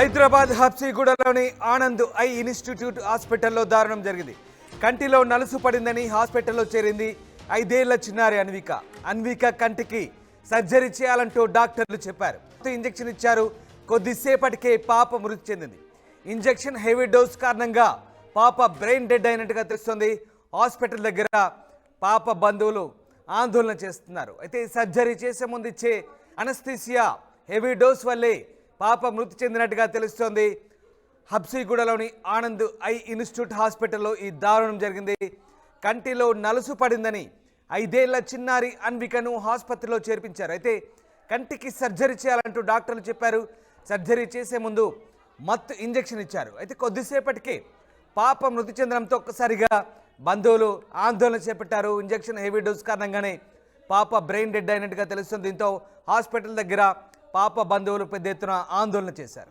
Hyderabad హబ్సిగూడలోని Anand I institute హాస్పిటల్లో దారుణం జరిగింది. కంటిలో నలుసు పడిందని హాస్పిటల్లో చేరింది 5 ఏళ్ల చిన్నారి అన్విక. అన్విక కంటికి సర్జరీ చేయాలంటూ డాక్టర్లు చెప్పారు. ఇంజెక్షన్ ఇచ్చారు. కొద్దిసేపటికే పాప మృతి చెందింది. ఇంజెక్షన్ హెవీ డోస్ కారణంగా పాప బ్రెయిన్ డెడ్ అయినట్టుగా తెలుస్తోంది. హాస్పిటల్ దగ్గర పాప బంధువులు ఆందోళన చేస్తున్నారు. అయితే సర్జరీ చేసే ముందు ఇచ్చే అనస్థీసియా హెవీ డోస్ వల్లే పాప మృతి చెందినట్టుగా తెలుస్తోంది. హబ్సిగూడలోని ఆనంద్ ఐ ఇన్స్టిట్యూట్ హాస్పిటల్లో ఈ దారుణం జరిగింది. కంటిలో నలుసు పడిందని 5 ఏళ్ల చిన్నారి అన్వికను ఆసుపత్రిలో చేర్పించారు. అయితే కంటికి సర్జరీ చేయాలంటూ డాక్టర్లు చెప్పారు. సర్జరీ చేసే ముందు మత్తు ఇంజెక్షన్ ఇచ్చారు. అయితే కొద్దిసేపటికే పాప మృతి చెందడంతో ఒక్కసారిగా బంధువులు ఆందోళన చేపట్టారు. ఇంజెక్షన్ హెవీ డోస్ కారణంగానే పాప బ్రెయిన్ డెడ్ అయినట్టుగా తెలుస్తుంది. దీంతో హాస్పిటల్ దగ్గర పాప బంధువులు పెద్ద ఎత్తున ఆందోళన చేశారు.